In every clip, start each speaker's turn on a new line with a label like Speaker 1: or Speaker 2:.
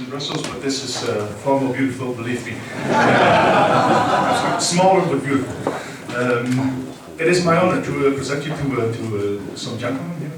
Speaker 1: Brussels, but this is far more beautiful, believe me. Smaller but beautiful. It is my honor to present you to some gentlemen here.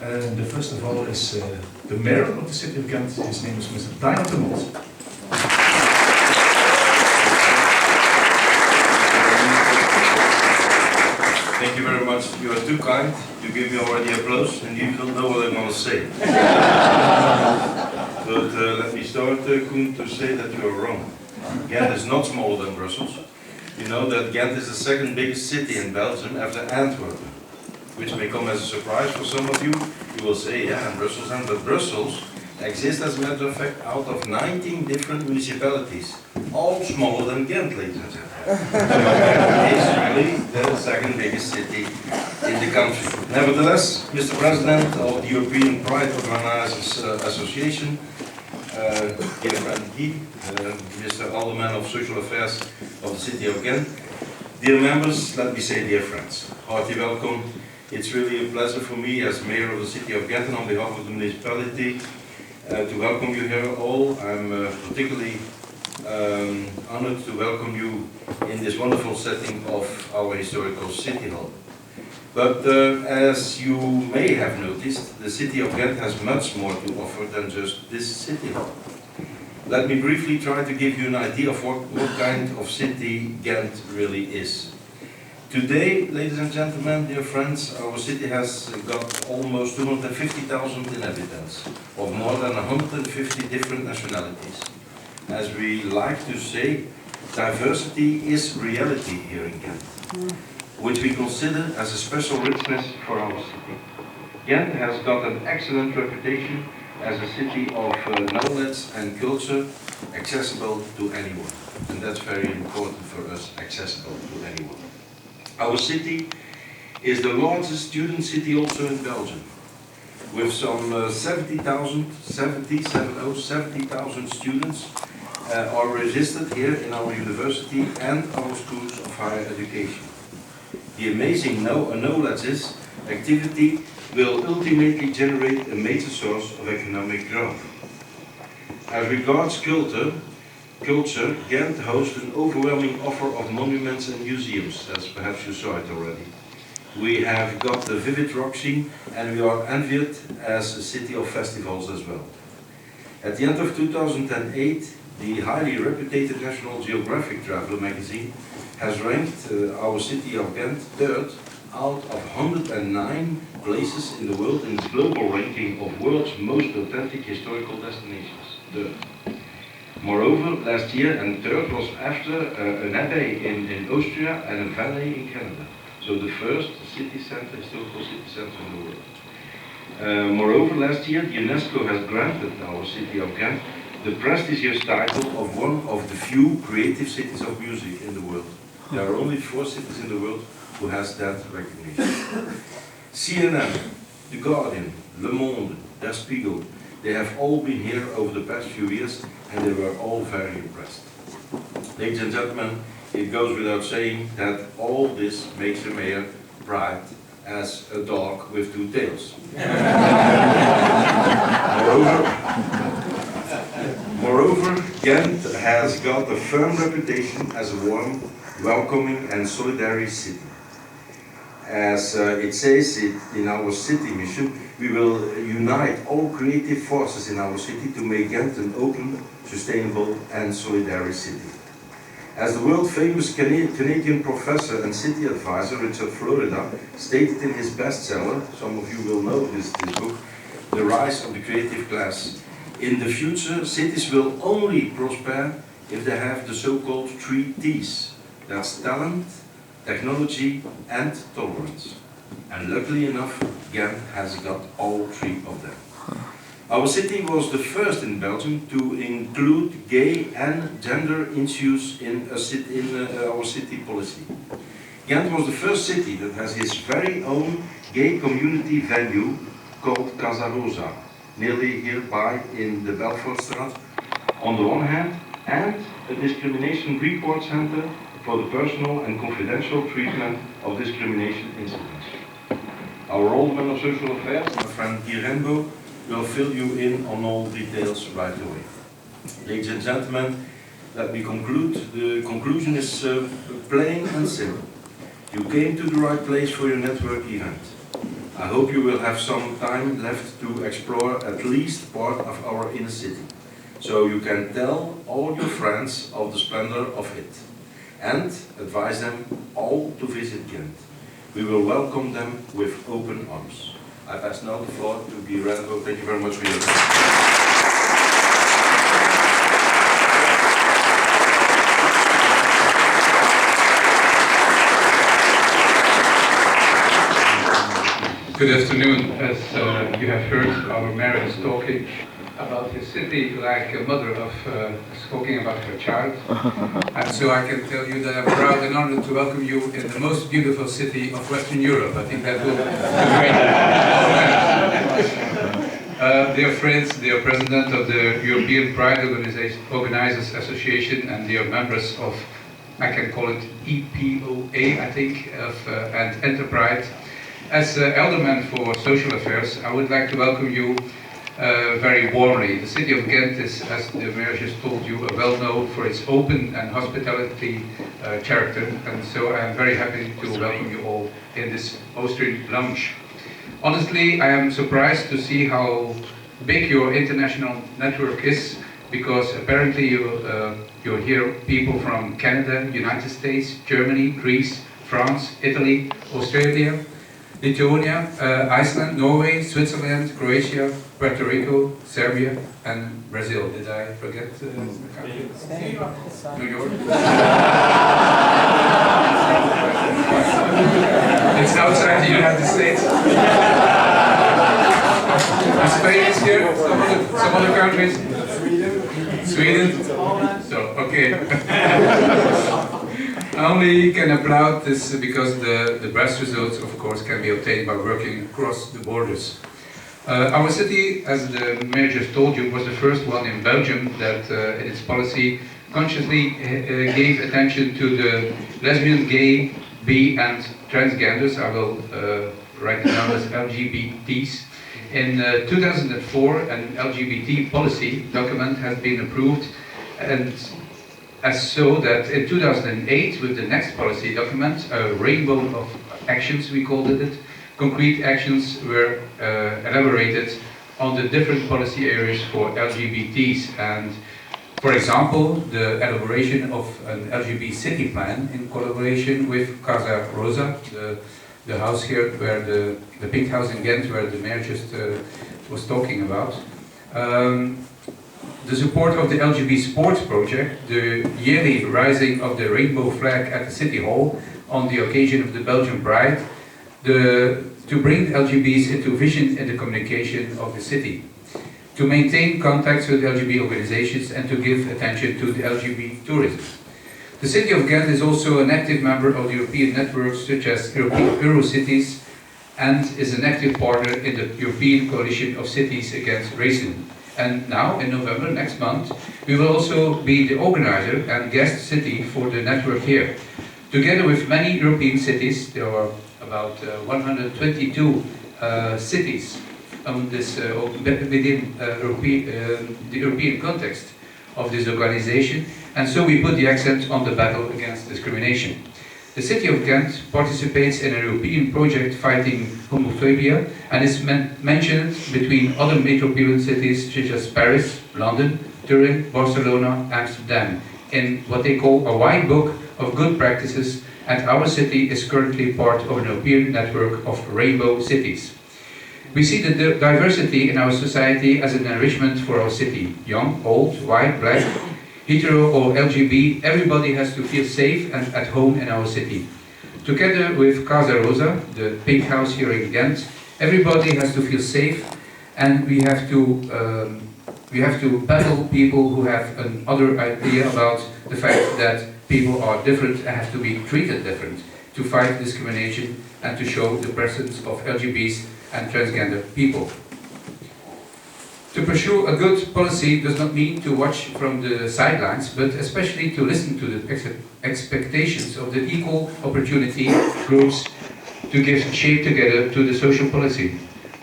Speaker 1: And first of all is the mayor of the city of Ghent. His name is Mr. Termont.
Speaker 2: Thank you very much. You are too kind. You give me already applause and you don't know what I'm going to say. But let me start, Koen, to say that you are wrong. Ghent is not smaller than Brussels. You know that Ghent is the second biggest city in Belgium after Antwerp, which may come as a surprise for some of you. You will say, yeah, and Brussels, but Brussels exists, as a matter of fact, out of 19 different municipalities, all smaller than Ghent, ladies and gentlemen. It is really the second biggest city in the country. Nevertheless, Mr. President of the European Pride Organizers Association, dear friend Guy, Mr. Alderman of Social Affairs of the city of Ghent, dear members, let me say dear friends, hearty welcome. It's really a pleasure for me as mayor of the city of Ghent and on behalf of the municipality to welcome you here all. I'm particularly honored to welcome you in this wonderful setting of our historical city hall. But as you may have noticed, the city of Ghent has much more to offer than just this city hall. Let me briefly try to give you an idea of what kind of city Ghent really is. Today, ladies and gentlemen, dear friends, our city has got almost 250,000 inhabitants of more than 150 different nationalities. As we like to say, diversity is reality here in Ghent, which we consider as a special richness for our city. Ghent has got an excellent reputation as a city of knowledge and culture, accessible to anyone. And that's very important for us, accessible to anyone. Our city is the largest student city also in Belgium, with some 70,000 students are registered here in our university and our schools of higher education. The amazing knowledge activity will ultimately generate a major source of economic growth. As regards culture, Ghent hosts an overwhelming offer of monuments and museums, as perhaps you saw it already. We have got the vivid rock scene and we are envied as a city of festivals as well. At the end of 2008, the highly reputed National Geographic Traveler magazine has ranked our city of Ghent third out of 109 places in the world in the global ranking of world's most authentic historical destinations. Third. Moreover, last year, and third was after an abbey in Austria and a valley in Canada. So the first city center, historical city center in the world. Moreover, last year, the UNESCO has granted our city of Ghent the prestigious title of one of the few creative cities of music in the world. There are only 4 cities in the world who has that recognition. CNN, The Guardian, Le Monde, Der Spiegel, they have all been here over the past few years and they were all very impressed. Ladies and gentlemen, it goes without saying that all this makes the mayor bright as a dog with 2 tails. Moreover, Ghent has got a firm reputation as a warm, welcoming and solidary city. As it says in our city mission, we will unite all creative forces in our city to make Ghent an open, sustainable and solidary city. As the world-famous Canadian professor and city advisor Richard Florida stated in his bestseller, some of you will know this book, The Rise of the Creative Class, in the future cities will only prosper if they have the so-called 3 T's. That's talent, technology and tolerance. And luckily enough, Ghent has got all 3 of them. Our city was the first in Belgium to include gay and gender issues in our city policy. Ghent was the first city that has its very own gay community venue called Casa Rosa, nearly hereby in the Belfortstraat, on the one hand, and a discrimination report center for the personal and confidential treatment of discrimination incidents. Our Alderman of Social Affairs, my friend Guy will fill you in on all details right away. Ladies and gentlemen, let me conclude. The conclusion is plain and simple. You came to the right place for your network event. I hope you will have some time left to explore at least part of our inner city, so you can tell all your friends of the splendor of it, and advise them all to visit Ghent. We will welcome them with open arms. I pass now the floor to Guy Renko. Thank you very much for your attention.
Speaker 3: Good afternoon. As you have heard, our mayor is talking about his city like a mother of talking about her child. And so I can tell you that I'm proud and honored to welcome you in the most beautiful city of Western Europe. I think that will be great. Dear friends, dear President of the European Pride Organizers Association and dear members of, I can call it EPOA, I think, and Enterprise. As Alderman for Social Affairs, I would like to welcome you very warmly. The city of Ghent is, as the mayor just told you, well known for its open and hospitality character, and so I am very happy to welcome you all in this Austrian lounge. Honestly, I am surprised to see how big your international network is, because apparently you hear people from Canada, United States, Germany, Greece, France, Italy, Australia, Lithuania, Iceland, Norway, Switzerland, Croatia, Puerto Rico, Serbia, and Brazil. Did I forget the country? New York? It's outside the United States. Spain is here, some other countries. Sweden? So, okay. I only can applaud this because the best results, of course, can be obtained by working across the borders. Our city, as the mayor just told you, was the first one in Belgium that in its policy consciously gave attention to the lesbian, gay, bi and transgenders. I will write it down as LGBTs. In 2004, an LGBT policy document has been approved, and as so that in 2008, with the next policy document, a rainbow of actions, we called it, concrete actions were elaborated on the different policy areas for LGBTs. And for example, the elaboration of an LGBT city plan in collaboration with Casa Rosa, the house here, where the pink house in Ghent, where the mayor just was talking about. The support of the LGBT sports project, the yearly rising of the rainbow flag at the City Hall on the occasion of the Belgian Pride, to bring LGBTs into vision in the communication of the city, to maintain contacts with LGBT organizations and to give attention to the LGBT tourism. The city of Ghent is also an active member of the European networks such as Eurocities and is an active partner in the European Coalition of Cities Against Racism. And now, in November, next month, we will also be the organizer and guest city for the network here. Together with many European cities, there are about 122 cities on this, within the European context of this organization, and so we put the accent on the battle against discrimination. The city of Ghent participates in a European project fighting homophobia and is mentioned between other metropolitan cities such as Paris, London, Turin, Barcelona, Amsterdam in what they call a white book of good practices, and our city is currently part of an European network of rainbow cities. We see the diversity in our society as an enrichment for our city. Young, old, white, black, hetero or LGBT, everybody has to feel safe and at home in our city. Together with Casa Rosa, the pink house here in Ghent, everybody has to feel safe, and we have to battle people who have another idea about the fact that people are different and have to be treated different, to fight discrimination and to show the presence of LGBTs and transgender people. To pursue a good policy does not mean to watch from the sidelines, but especially to listen to the expectations of the equal opportunity groups to give shape together to the social policy.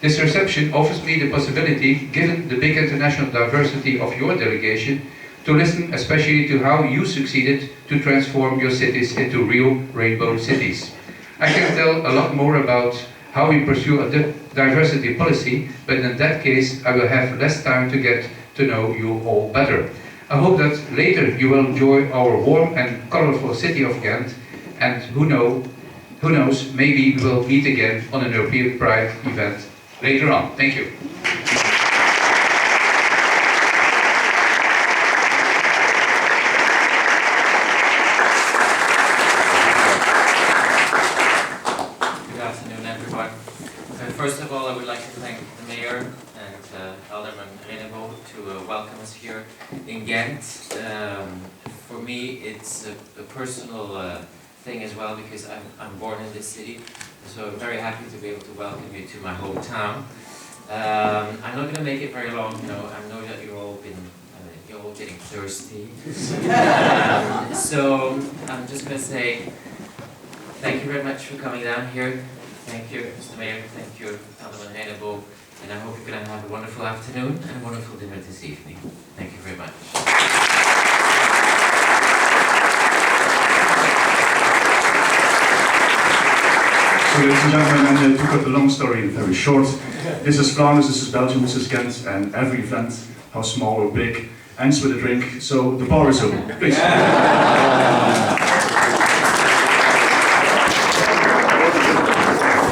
Speaker 3: This reception offers me the possibility, given the big international diversity of your delegation, to listen especially to how you succeeded to transform your cities into real rainbow cities. I can tell a lot more about how we pursue a diversity policy, but in that case I will have less time to get to know you all better. I hope that later you will enjoy our warm and colorful city of Ghent, and who knows, maybe we will meet again on an European Pride event later on. Thank you.
Speaker 4: Good afternoon, everyone. First of all, I would like to thank the Mayor and Alderman Renebo to welcome us here in Ghent. For me, it's a personal thing as well, because I'm born in this city, so I'm very happy to be able to welcome you to my hometown. I'm not going to make it very long. You know, I know that you're all getting thirsty. So I'm just going to say thank you very much for coming down here. Thank you, Mr. Mayor. Thank you, Alderman Renebo. And I hope you're going to have a wonderful afternoon and a wonderful dinner this evening. Thank you very much.
Speaker 1: So, ladies and gentlemen, and to cut the long story very short, this is Flanders, this is Belgium, this is Ghent, and every event, how small or big, ends with a drink, so the bar is open. Please.